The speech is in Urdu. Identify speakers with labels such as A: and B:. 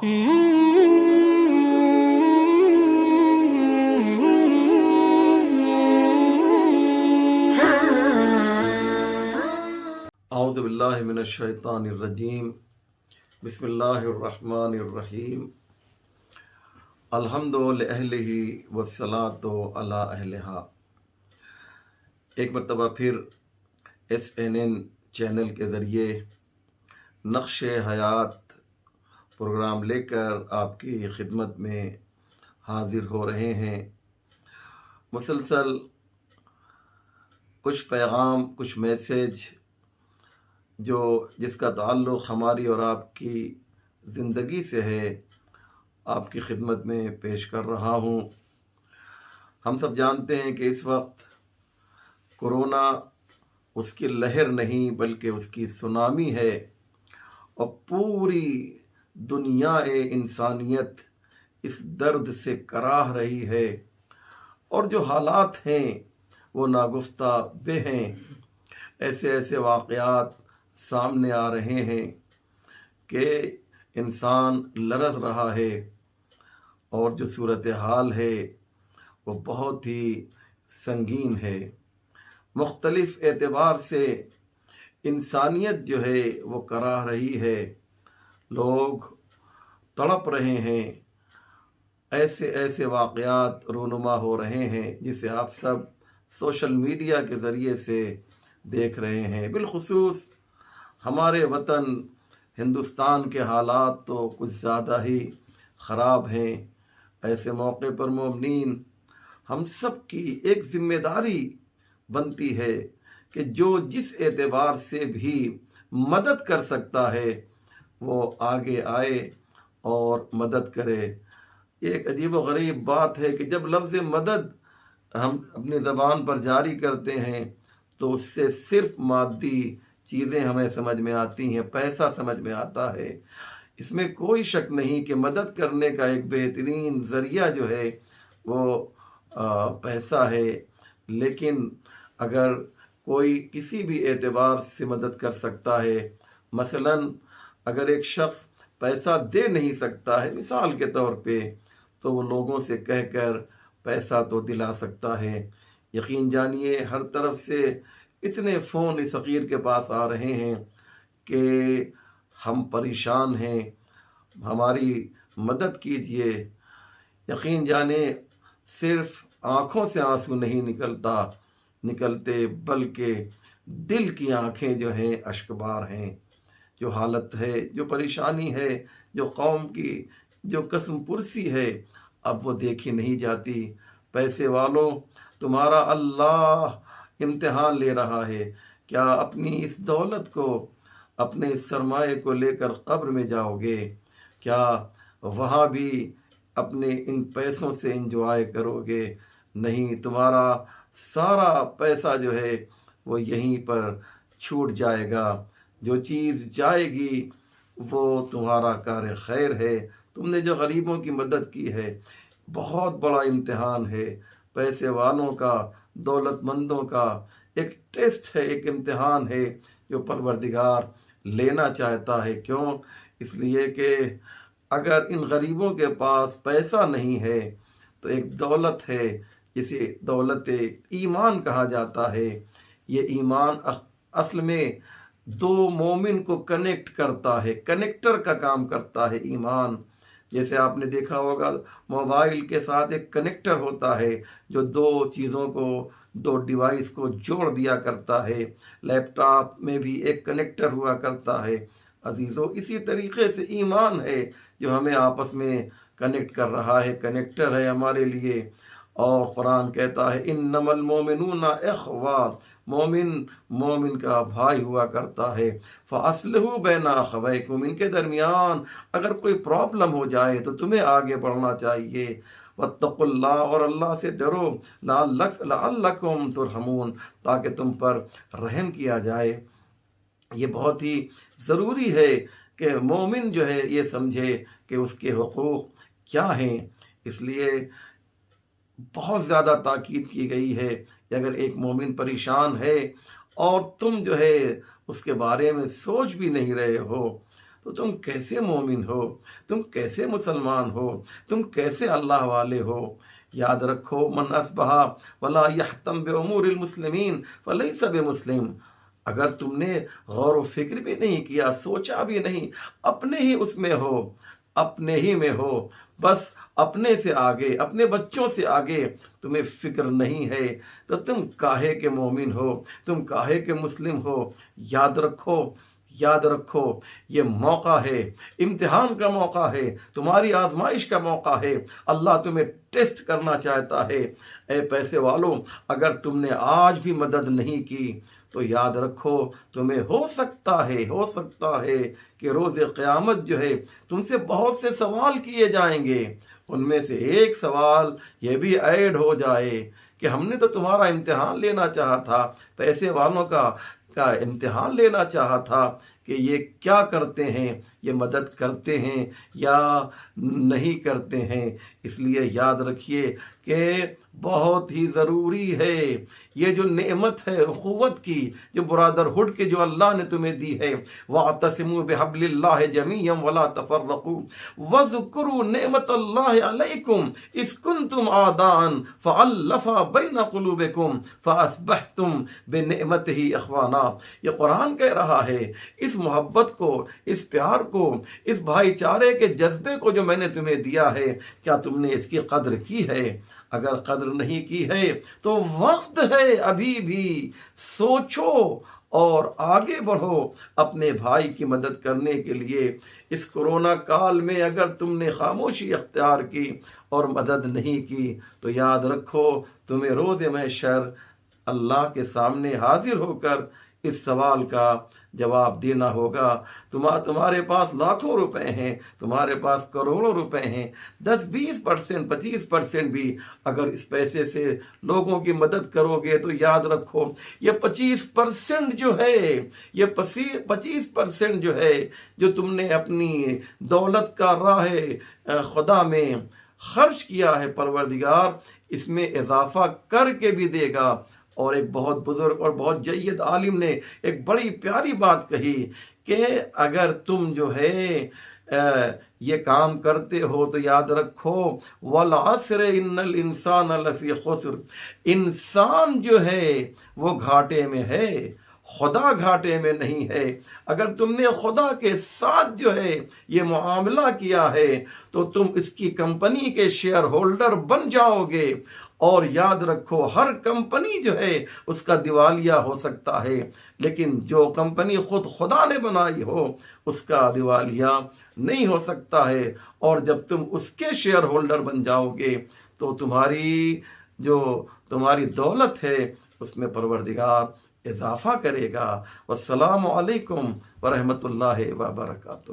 A: اعوذ باللہ من الشیطان الرجیم، بسم اللہ الرحمن الرحیم، الحمد لأہلہ والصلاۃ علی اہلہا۔ ایک مرتبہ پھر SNN چینل کے ذریعے نقش حیات پروگرام لے کر آپ کی خدمت میں حاضر ہو رہے ہیں۔ مسلسل کچھ پیغام، کچھ میسیج جس کا تعلق ہماری اور آپ کی زندگی سے ہے، آپ کی خدمت میں پیش کر رہا ہوں۔ ہم سب جانتے ہیں کہ اس وقت کورونا اس کی لہر نہیں بلکہ اس کی سونامی ہے، اور پوری دنیا انسانیت اس درد سے کراہ رہی ہے، اور جو حالات ہیں وہ ناگفتہ بے ہیں۔ ایسے واقعات سامنے آ رہے ہیں کہ انسان لرز رہا ہے، اور جو صورتحال ہے وہ بہت ہی سنگین ہے۔ مختلف اعتبار سے انسانیت جو ہے وہ کراہ رہی ہے، لوگ تڑپ رہے ہیں۔ ایسے واقعات رونما ہو رہے ہیں جسے آپ سب سوشل میڈیا کے ذریعے سے دیکھ رہے ہیں۔ بالخصوص ہمارے وطن ہندوستان کے حالات تو کچھ زیادہ ہی خراب ہیں۔ ایسے موقع پر مومنین، ہم سب کی ایک ذمہ داری بنتی ہے کہ جو جس اعتبار سے بھی مدد کر سکتا ہے وہ آگے آئے اور مدد کرے۔ یہ ایک عجیب و غریب بات ہے کہ جب لفظ مدد ہم اپنی زبان پر جاری کرتے ہیں تو اس سے صرف مادی چیزیں ہمیں سمجھ میں آتی ہیں، پیسہ سمجھ میں آتا ہے۔ اس میں کوئی شک نہیں کہ مدد کرنے کا ایک بہترین ذریعہ جو ہے وہ پیسہ ہے، لیکن اگر کوئی کسی بھی اعتبار سے مدد کر سکتا ہے، مثلا اگر ایک شخص پیسہ دے نہیں سکتا ہے مثال کے طور پہ، تو وہ لوگوں سے کہہ کر پیسہ تو دلا سکتا ہے۔ یقین جانیے ہر طرف سے اتنے فون اس فقیر کے پاس آ رہے ہیں کہ ہم پریشان ہیں، ہماری مدد کیجیے۔ یقین جانے صرف آنکھوں سے آنسو نہیں نکلتے بلکہ دل کی آنکھیں جو ہیں اشکبار ہیں۔ جو حالت ہے، جو پریشانی ہے، جو قوم کی جو قسم پرسی ہے، اب وہ دیکھی نہیں جاتی۔ پیسے والوں، تمہارا اللہ امتحان لے رہا ہے۔ کیا اپنی اس دولت کو، اپنے اس سرمایہ کو لے کر قبر میں جاؤ گے؟ کیا وہاں بھی اپنے ان پیسوں سے انجوائے کرو گے؟ نہیں، تمہارا سارا پیسہ جو ہے وہ یہیں پر چھوٹ جائے گا۔ جو چیز جائے گی وہ تمہارا کار خیر ہے۔ تم نے جو غریبوں کی مدد کی ہے، بہت بڑا امتحان ہے۔ پیسے والوں کا، دولت مندوں کا ایک ٹیسٹ ہے، ایک امتحان ہے جو پروردگار لینا چاہتا ہے۔ کیوں؟ اس لیے کہ اگر ان غریبوں کے پاس پیسہ نہیں ہے تو ایک دولت ہے جسے دولت ایمان کہا جاتا ہے۔ یہ ایمان اصل میں دو مومن کو کنیکٹ کرتا ہے، کنیکٹر کا کام کرتا ہے ایمان۔ جیسے آپ نے دیکھا ہوگا موبائل کے ساتھ ایک کنیکٹر ہوتا ہے جو دو چیزوں کو، دو ڈیوائس کو جوڑ دیا کرتا ہے۔ لیپ ٹاپ میں بھی ایک کنیکٹر ہوا کرتا ہے۔ عزیزو، اسی طریقے سے ایمان ہے جو ہمیں آپس میں کنیکٹ کر رہا ہے، کنیکٹر ہے ہمارے لیے۔ اور قرآن کہتا ہے انما المومنون اخوہ، مومن کا بھائی ہوا کرتا ہے۔ فاصلحوا بین اخویکم، ان کے درمیان اگر کوئی پرابلم ہو جائے تو تمہیں آگے بڑھنا چاہیے۔ واتقوا اللہ، اور اللہ سے ڈرو، لعلکم ترحمون، تاکہ تم پر رحم کیا جائے۔ یہ بہت ہی ضروری ہے کہ مومن جو ہے یہ سمجھے کہ اس کے حقوق کیا ہیں۔ اس لیے بہت زیادہ تاکید کی گئی ہے کہ اگر ایک مومن پریشان ہے اور تم جو ہے اس کے بارے میں سوچ بھی نہیں رہے ہو تو تم کیسے مومن ہو، تم کیسے مسلمان ہو، تم کیسے اللہ والے ہو؟ یاد رکھو، من اصبح ولا یحتم بامور المسلمین فلیس بمسلم۔ اگر تم نے غور و فکر بھی نہیں کیا، سوچا بھی نہیں، اپنے ہی اس میں ہو، اپنے ہی میں ہو، بس اپنے سے آگے، اپنے بچوں سے آگے تمہیں فکر نہیں ہے، تو تم کاہے کے مومن ہو، تم کاہے کے مسلم ہو؟ یاد رکھو، یاد رکھو، یہ موقع ہے، امتحان کا موقع ہے، تمہاری آزمائش کا موقع ہے، اللہ تمہیں ٹیسٹ کرنا چاہتا ہے۔ اے پیسے والوں، اگر تم نے آج بھی مدد نہیں کی تو یاد رکھو، تمہیں ہو سکتا ہے کہ روز قیامت جو ہے تم سے بہت سے سوال کیے جائیں گے، ان میں سے ایک سوال یہ بھی ایڈ ہو جائے کہ ہم نے تو تمہارا امتحان لینا چاہا تھا، پیسے والوں کا امتحان لینا چاہا تھا کہ یہ کیا کرتے ہیں، یہ مدد کرتے ہیں یا نہیں کرتے ہیں۔ اس لیے یاد رکھیے کہ بہت ہی ضروری ہے یہ جو نعمت ہے اخوت کی، جو برادرہڈ کی جو اللہ نے تمہیں دی ہے، وَاعْتَصِمُوا بِحَبْلِ اللَّهِ جَمِيعًا وَلَا تَفَرَّقُوا وَاذْكُرُوا نِعْمَةَ اللَّهِ عَلَيْكُمْ إِذْ كُنْتُمْ أَعْدَاءً فَأَلَّفَ بَيْنَ قُلُوبِكُمْ فَأَصْبَحْتُمْ بِنِعْمَتِهِ إِخْوَانًا۔ یہ قرآن کہہ رہا ہے، اس محبت کو، اس پیار کو، اس بھائی چارے کے جذبے کو جو میں نے تمہیں دیا ہے، کیا تم نے اس کی قدر کی ہے؟ اگر قدر نہیں کی ہے تو وقت ہے ابھی بھی، سوچو اور آگے بڑھو اپنے بھائی کی مدد کرنے کے لیے۔ اس کورونا کال میں اگر تم نے خاموشی اختیار کی اور مدد نہیں کی تو یاد رکھو، تمہیں روز محشر اللہ کے سامنے حاضر ہو کر اس سوال کا جواب دینا ہوگا۔ تمہارے پاس لاکھوں روپے ہیں، تمہارے پاس کروڑوں روپے ہیں، 10-20% 25% بھی اگر اس پیسے سے لوگوں کی مدد کرو گے تو یاد رکھو، یہ 25% جو ہے، یہ 25% جو ہے جو تم نے اپنی دولت کا راہ خدا میں خرچ کیا ہے، پروردگار اس میں اضافہ کر کے بھی دے گا۔ اور ایک بہت بزرگ اور بہت جید عالم نے ایک بڑی پیاری بات کہی کہ اگر تم جو ہے یہ کام کرتے ہو تو یاد رکھو، وَالْعَصْرِ إِنَّ الْإِنسَانَ لَفِي خُسْرٍ، انسان جو ہے وہ گھاٹے میں ہے، خدا گھاٹے میں نہیں ہے۔ اگر تم نے خدا کے ساتھ جو ہے یہ معاملہ کیا ہے تو تم اس کی کمپنی کے شیئر ہولڈر بن جاؤ گے، اور یاد رکھو ہر کمپنی جو ہے اس کا دیوالیہ ہو سکتا ہے، لیکن جو کمپنی خود خدا نے بنائی ہو اس کا دیوالیہ نہیں ہو سکتا ہے۔ اور جب تم اس کے شیئر ہولڈر بن جاؤ گے تو تمہاری دولت ہے اس میں پروردگار اضافہ کرے گا۔ والسلام علیکم ورحمۃ اللہ وبرکاتہ۔